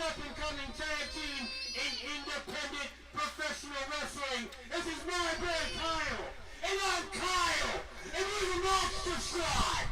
up-and-coming tag team in independent professional wrestling. This is my boy Kyle, and I'm Kyle, and we're the Monster Squad.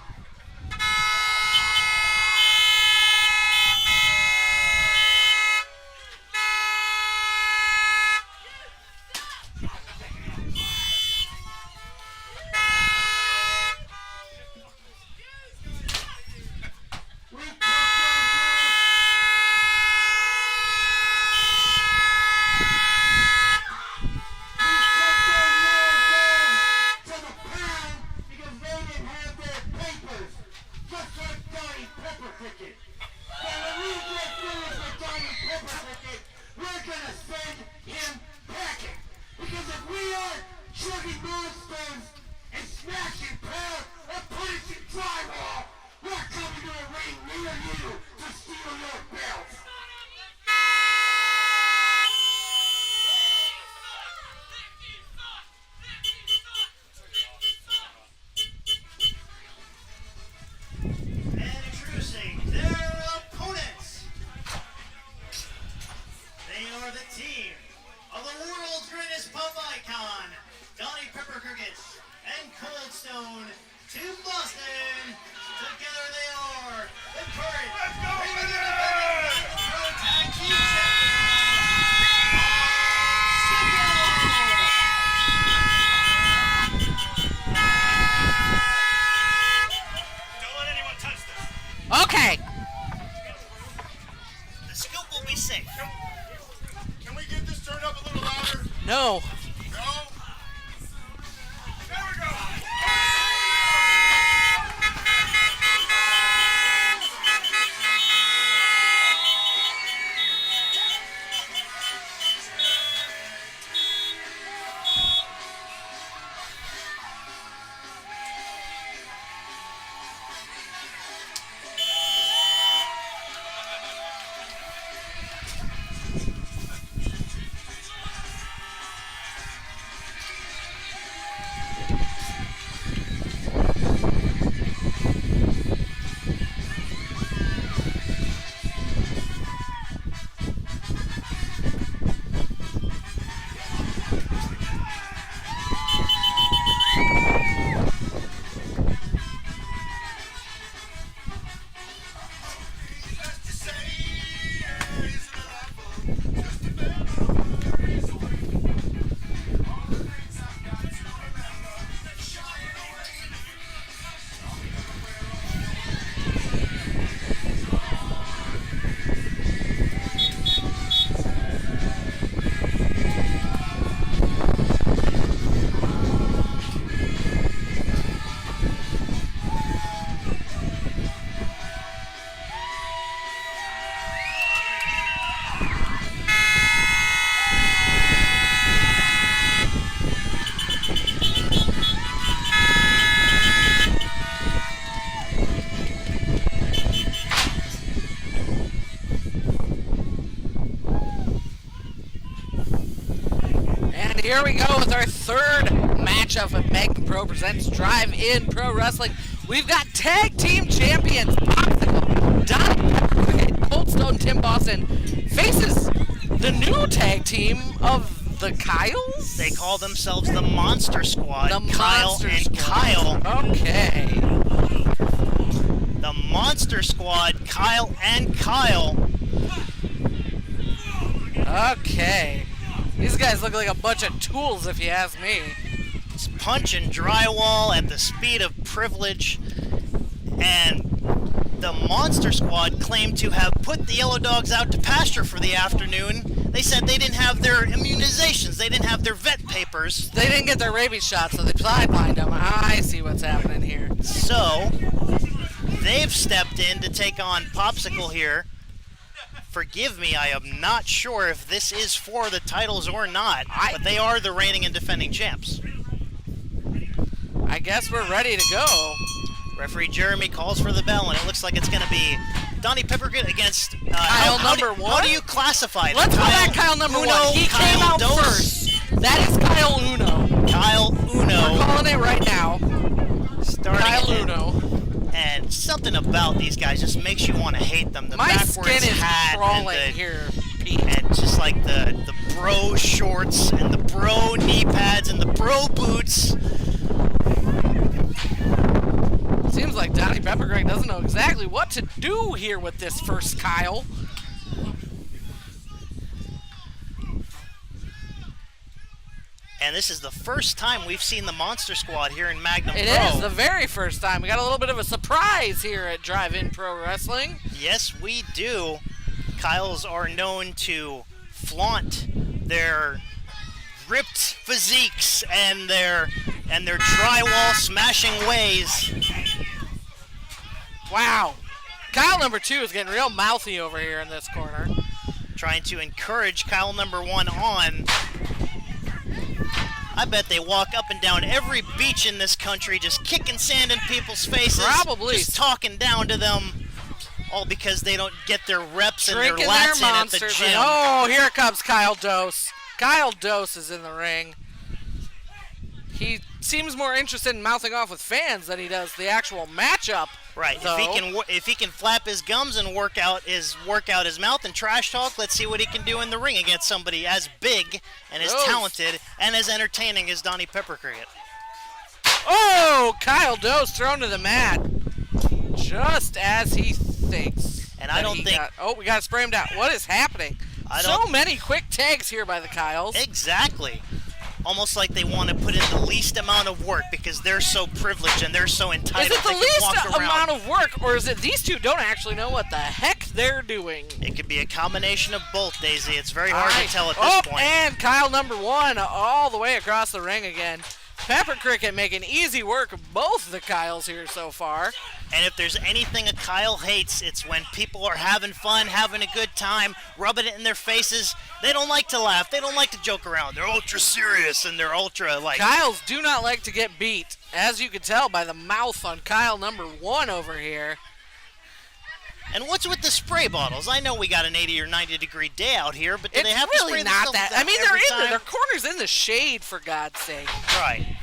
Okay. The scoop will be safe. Can we get this turned up a little louder? No. No? There we go. Here we go with our third match of MAGNUM Pro presents Drive-In Pro Wrestling. We've got tag team champions Popsicle, Don, Cold Stone, Tim Boston faces the new tag team of the Kyles. They call themselves the Monster Squad. The Kyle Monster and Squad. Kyle. Okay. The Monster Squad, Kyle and Kyle. Okay. These guys look like a bunch of tools, if you ask me. It's punching drywall at the speed of privilege. And the Monster Squad claimed to have put the Yellow Dogs out to pasture for the afternoon. They said they didn't have their immunizations. They didn't have their vet papers. They didn't get their rabies shot, so they sidelined them. I see what's happening here. So, they've stepped in to take on Popsicle here. Forgive me, I am not sure if this is for the titles or not, but they are the reigning and defending champs. I guess we're ready to go. Referee Jeremy calls for the bell, and it looks like it's going to be Donnie Peppergritt against Kyle number one. How do you classify it? Let's call that Kyle number Uno, one. He Kyle came out Dos. first. That is Kyle Uno. Kyle Uno. We're calling it right now. Starting Kyle it. Uno. And something about these guys just makes you want to hate them. The My backwards skin is hat crawling and here, Pete. and just like the bro shorts and the bro knee pads and the bro boots. Seems like Donnie Peppergreg doesn't know exactly what to do here with this first Kyle. And this is the first time we've seen the Monster Squad here in Magnum It Pro. is the very first time. We got a little bit of a surprise here at Drive-In Pro Wrestling. Yes, we do. Kyles are known to flaunt their ripped physiques and their drywall smashing ways. Wow. Kyle number 2 is getting real mouthy over here in this corner. Trying to encourage Kyle number 1 on. I bet they walk up and down every beach in this country just kicking sand in people's faces. Probably. Just talking down to them. All because they don't get their reps and their Drinking lats their in at the monsters. gym. Oh, here comes Kyle Dose. Kyle Dose is in the ring. He seems more interested in mouthing off with fans than he does the actual matchup. Right. Though. If he can flap his gums and work out his mouth and trash talk, let's see what he can do in the ring against somebody as big and as Dose. talented and as entertaining as Donnie Peppercricket. Oh, Kyle Dose thrown to the mat. Just as he thinks. And I don't think. We got to spray him down. What is happening? So many quick tags here by the Kyles. Exactly. Almost like they want to put in the least amount of work because they're so privileged and they're so entitled. Is it the they can least walk around. amount of work, or is it these two don't actually know what the heck they're doing? It could be a combination of both, Daisy. It's very hard to tell at Oh, this point. and Kyle number 1 all the way across the ring again. Pepper Cricket making easy work of both the Kyles here so far. And if there's anything a Kyle hates, it's when people are having fun, having a good time, rubbing it in their faces. They don't like to laugh. They don't like to joke around. They're ultra serious and they're ultra like. Kyles do not like to get beat, as you can tell by the mouth on Kyle number 1 over here. And what's with the spray bottles? I know we got an 80 or 90 degree day out here, but do It's they have really to spray not themselves that. I mean, they're every in there. time? Their corners in the shade, for God's sake. Right.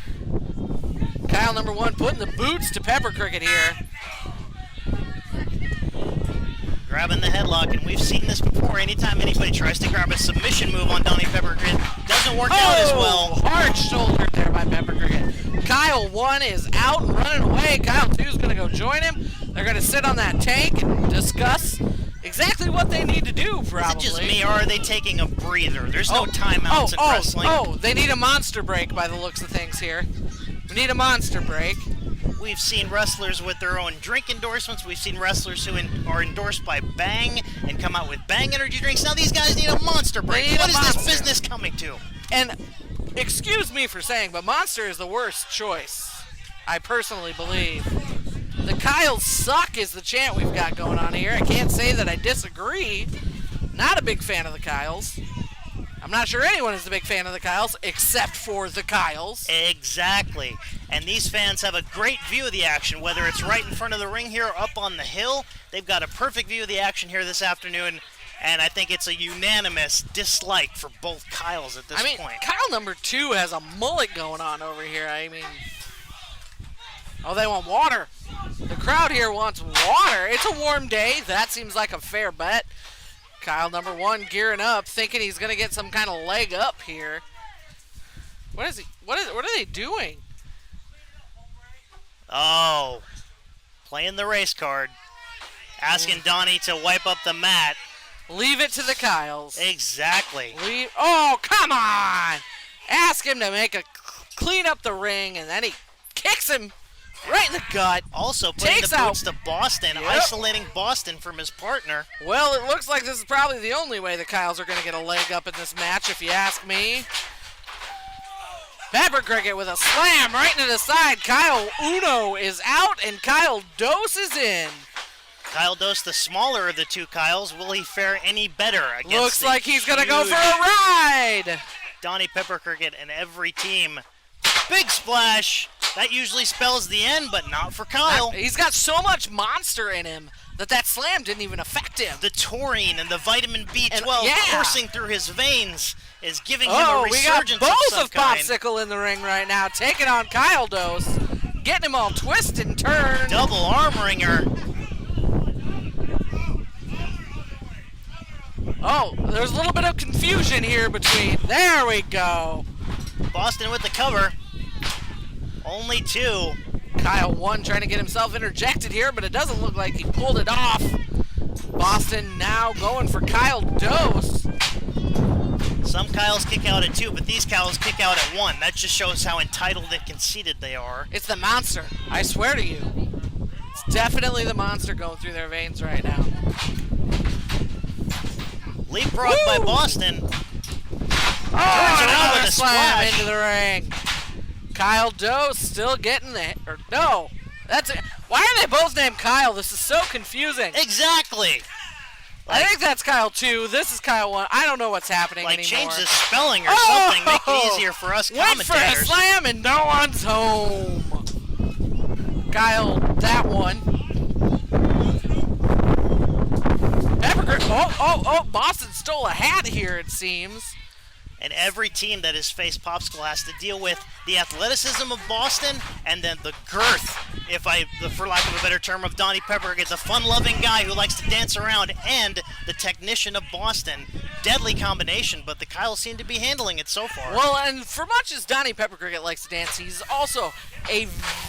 Kyle number 1 putting the boots to Pepper Cricket here. Grabbing the headlock, and we've seen this before. Anytime anybody tries to grab a submission move on Donnie Peppergrid, doesn't work out as well. Hard shoulder there by Pepper Cricket. Kyle 1 is out and running away. Kyle 2 is going to go join him. They're going to sit on that tank and discuss exactly what they need to do, probably. Is it just me, or are they taking a breather? There's no timeouts in wrestling. They need a monster break by the looks of things here. We need a monster break. We've seen wrestlers with their own drink endorsements. We've seen wrestlers who are endorsed by Bang and come out with Bang energy drinks. Now these guys need a monster break. What is this business coming to? And excuse me for saying, but Monster is the worst choice, I personally believe. The Kyles suck is the chant we've got going on here. I can't say that I disagree. Not a big fan of the Kyles. I'm not sure anyone is a big fan of the Kyles, except for the Kyles. Exactly. And these fans have a great view of the action, whether it's right in front of the ring here or up on the hill. They've got a perfect view of the action here this afternoon, and I think it's a unanimous dislike for both Kyles at this point. Kyle number 2 has a mullet going on over here. Oh, they want water. The crowd here wants water. It's a warm day. That seems like a fair bet. Kyle number 1 gearing up, thinking he's going to get some kind of leg up here. What are they doing? Oh, playing the race card. Asking Donnie to wipe up the mat. Leave it to the Kyles. Exactly. Oh, come on! Ask him to clean up the ring, and then he kicks him right in the gut. Also putting the boots to Boston, isolating Boston from his partner. Well, it looks like this is probably the only way the Kyles are going to get a leg up in this match, if you ask me. Pepper Cricket with a slam right into the side. Kyle Uno is out, and Kyle Dose is in. Kyle Dose, the smaller of the two Kyles, will he fare any better against Looks like he's going to go for a ride. Donnie Pepper Cricket and every team. Big splash. That usually spells the end, but not for Kyle. He's got so much monster in him that slam didn't even affect him. The taurine and the vitamin B12 coursing through his veins is giving him a resurgence we got both of some kind. Popsicle in the ring right now, taking on Kyle Dose. getting him all twisted and turned. Double armoring her. Oh, there's a little bit of confusion here between. There we go. Boston with the cover. Only 2. Kyle 1 trying to get himself interjected here, but it doesn't look like he pulled it off. Boston now going for Kyle Dose. Some Kyles kick out at 2, but these Kyles kick out at 1. That just shows how entitled and conceited they are. It's the monster, I swear to you. It's definitely the monster going through their veins right now. Leapfrog by Boston. Oh, Turns around another with a slam splash. into the ring. Kyle Dose still getting the, or no, that's it. Why are they both named Kyle? This is so confusing. Exactly. I think that's Kyle 2. This is Kyle 1. I don't know what's happening Like anymore. change the spelling or something, make it easier for us Went for a commentators. slam and no one's home. Kyle, that one. Oh, Boston stole a hat here, it seems. And every team that has faced Popsicle has to deal with the athleticism of Boston and then the girth, for lack of a better term, of Donnie Peppercorn, the fun-loving guy who likes to dance around, and the technician of Boston. Deadly combination, but the Kyles seem to be handling it so far. Well, and for much as Donnie Peppercricket likes to dance, he's also a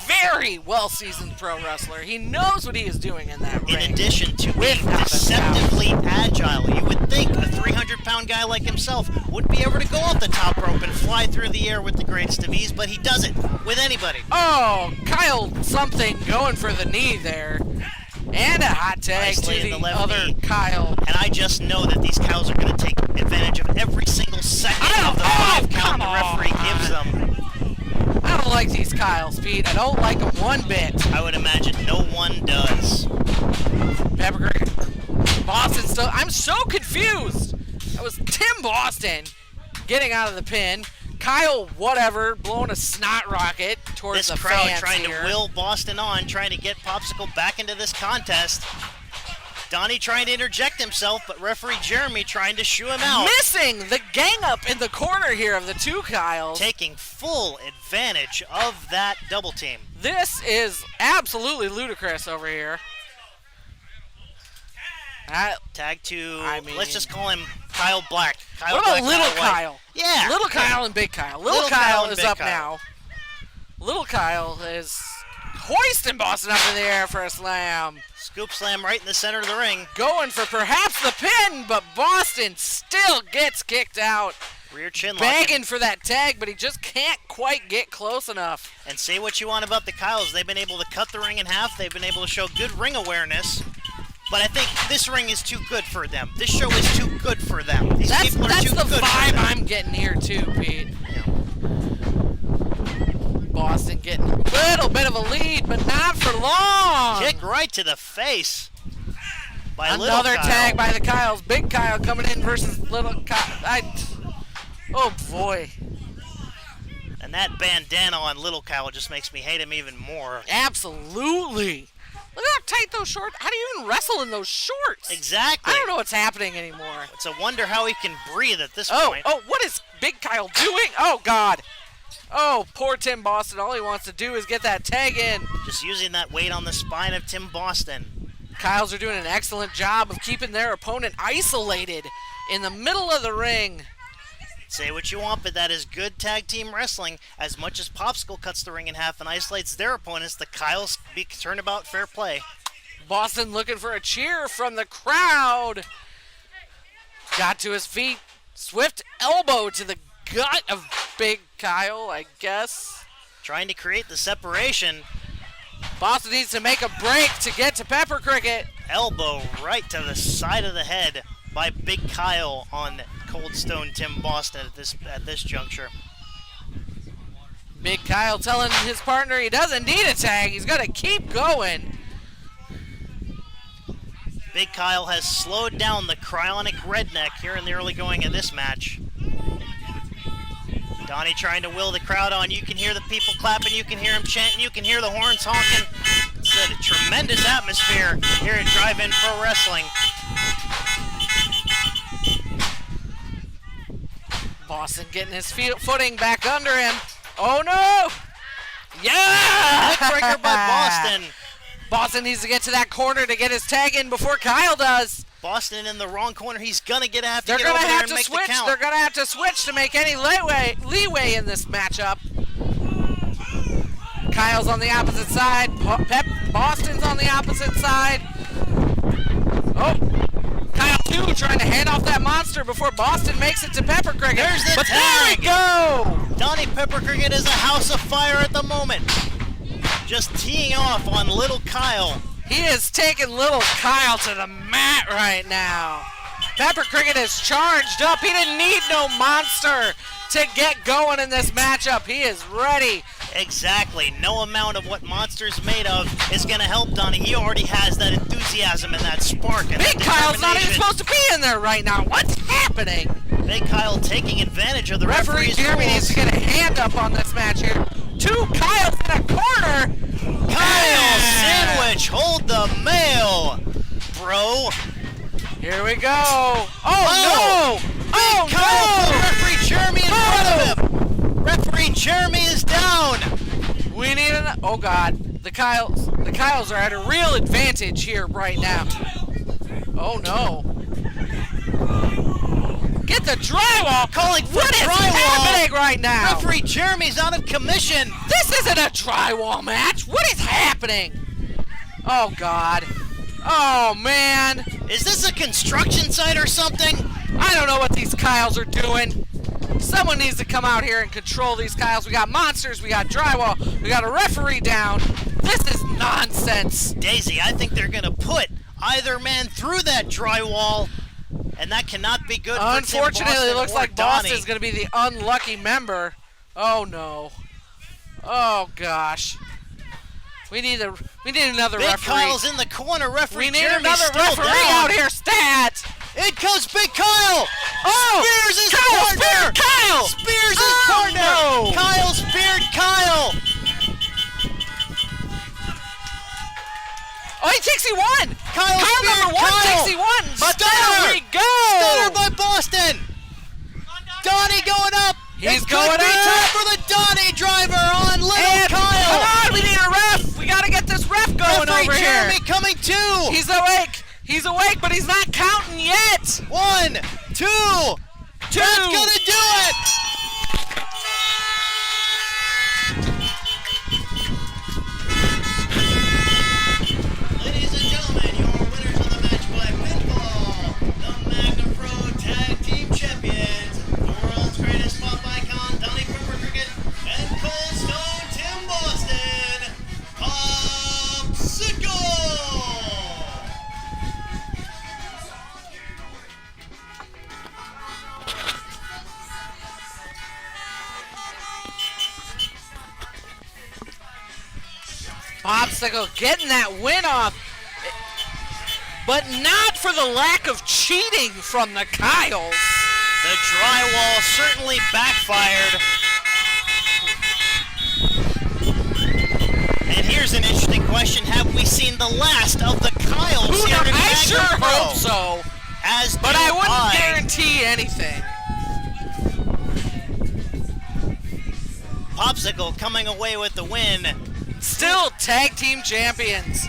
very well-seasoned pro wrestler. He knows what he is doing in that ring. In addition to being Without a deceptively agile, you would think a 300-pound guy like himself would be able to go off the top rope and fly through the air with the greatest of ease, but he doesn't with anybody. Oh, Kyle something going for the knee there. And a hot tag Nicely to in the the left other knee. Kyle. And I just know that these Kyles are going to take advantage of every single second of the 5 count the referee gives them. I don't like these Kyles, Pete. I don't like them one bit. I would imagine no one does. Peppercricket. Boston still. I'm so confused. That was Tim Boston getting out of the pin. Kyle, whatever, blowing a snot rocket towards This the crowd fans trying here. to will Boston on, trying to get Popsicle back into this contest. Donnie trying to interject himself, but referee Jeremy trying to shoo him out. Missing the gang up in the corner here of the two Kyles. Taking full advantage of that double team. This is absolutely ludicrous over here. Tag to, I mean- let's just call him Kyle Black. Kyle What about Black, little White. Kyle? Yeah. Little Kyle and Big Kyle. Little Little Kyle Kyle and is Big up Kyle. now. Little Kyle is hoisting Boston up in the air for a slam. Scoop slam right in the center of the ring. Going for perhaps the pin, but Boston still gets kicked out. Rear chin lock. Begging for that tag, but he just can't quite get close enough. And say what you want about the Kyles. They've been able to cut the ring in half. They've been able to show good ring awareness. But I think this ring is too good for them. This show is too good for them. These people are That's too the good for vibe them. I'm getting here too, Pete. Yeah. Boston getting a little bit of a lead, but not for long. Kick right to the face by Little Another Kyle. tag by the Kyles. Big Kyle coming in versus Little Kyle. Oh boy. And that bandana on Little Kyle just makes me hate him even more. Absolutely. Look at how tight those shorts. How do you even wrestle in those shorts? Exactly. I don't know what's happening anymore. It's a wonder how he can breathe at this Oh, point. what is Big Kyle doing? Oh, God. Oh, poor Tim Boston. All he wants to do is get that tag in. Just using that weight on the spine of Tim Boston. Kyles are doing an excellent job of keeping their opponent isolated in the middle of the ring. Say what you want, but that is good tag team wrestling. As much as Popsicle cuts the ring in half and isolates their opponents, the Kyles be turnabout fair play. Boston looking for a cheer from the crowd. Got to his feet. Swift elbow to the gut of Big Kyle, I guess. Trying to create the separation. Boston needs to make a break to get to Pepper Cricket. Elbow right to the side of the head by Big Kyle on Cold Stone Tim Boston at this juncture. Big Kyle telling his partner he doesn't need a tag. He's got to keep going. Big Kyle has slowed down the cryonic redneck here in the early going of this match. Donnie trying to will the crowd on. You can hear the people clapping. You can hear him chanting. You can hear the horns honking. It's a tremendous atmosphere here at Drive-In Pro Wrestling. Boston getting his footing back under him. Oh no! Yeah! Neckbreaker by Boston. Boston needs to get to that corner to get his tag in before Kyle does. Boston in the wrong corner. He's gonna have to They're get gonna over there have and to make switch. the count. They're gonna have to switch to make any leeway in this matchup. Kyle's on the opposite side. Boston's on the opposite side. Oh, Kyle too trying to hand off that monster before Boston makes it to Pepper Cricket. There's the but tag. There we go. Donnie Pepper Cricket is a house of fire at the moment. Just teeing off on little Kyle. He is taking little Kyle to the mat right now. Pepper Cricket is charged up. He didn't need no monster to get going in this matchup. He is ready. Exactly. No amount of what Monster's made of is going to help Donnie. He already has that enthusiasm and that spark and Big that Kyle's not even determination. supposed to be in there right now. What's happening? Big Kyle taking advantage of the Referee referee's Jeremy rules. needs to get a hand up on this match here. Two Kyles in a corner. Kyle Sandwich, hold the mail, bro. Here we go. Oh, no. Oh, Kyle put no. referee Jeremy in front of him. Referee Jeremy is down. We need an. Oh God, the Kyles are at a real advantage here right now. Oh no! Get the drywall. Calling for What is drywall. happening right now? Referee Jeremy's out of commission. This isn't a drywall match. What is happening? Oh God! Oh man! Is this a construction site or something? I don't know what these Kyles are doing. Someone needs to come out here and control these Kyles. We got monsters, we got drywall, we got a referee down. This is nonsense. Daisy, I think they're going to put either man through that drywall, and that cannot be good for Tim Unfortunately, Boston it looks or like Donnie. Boston's going to be the unlucky member. Oh no. Oh gosh. We need another Big referee. Kyle's in the corner. Referee We need Jeremy's another still referee down. out here, stat. In comes Big Kyle. Oh! Spears his Kyle partner. speared Kyle! Spears his Oh, partner. no. Kyle speared Kyle. Oh, he thinks he won. Kyle speared number one Kyle. thinks he won. But Stunner. there we go. Stunner by Boston. Donnie going up. He's it going could be up. time for the Donnie driver on little And Kyle. come on, we need a ref. We got to get this ref going Referee over here. Jeremy coming too. He's awake. He's awake, but he's not counting yet. 1, 2. That's gonna do it. Ladies and gentlemen, your winners of the match by pinfall, the MAGNUM Pro Tag Team Champions, the world's greatest pop icon, Donnie Pepper Cricket, and Cold Stone Tim Boston, Popsicle! Popsicle getting that win off, but not for the lack of cheating from the Kyles. The drywall certainly backfired. And here's an interesting question. Have we seen the last of the Kyles Who here knows? in I MAGNUM sure Pro? hope so, As but do I wouldn't I. guarantee anything. Popsicle coming away with the win. Still tag team champions.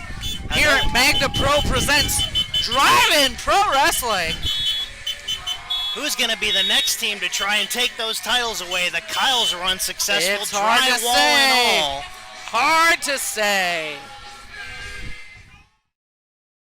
Here at Magna Pro presents Drive-In Pro Wrestling. Who's going to be the next team to try and take those titles away? The Kyles are unsuccessful. It's hard to Drywall say. and all. Hard to say.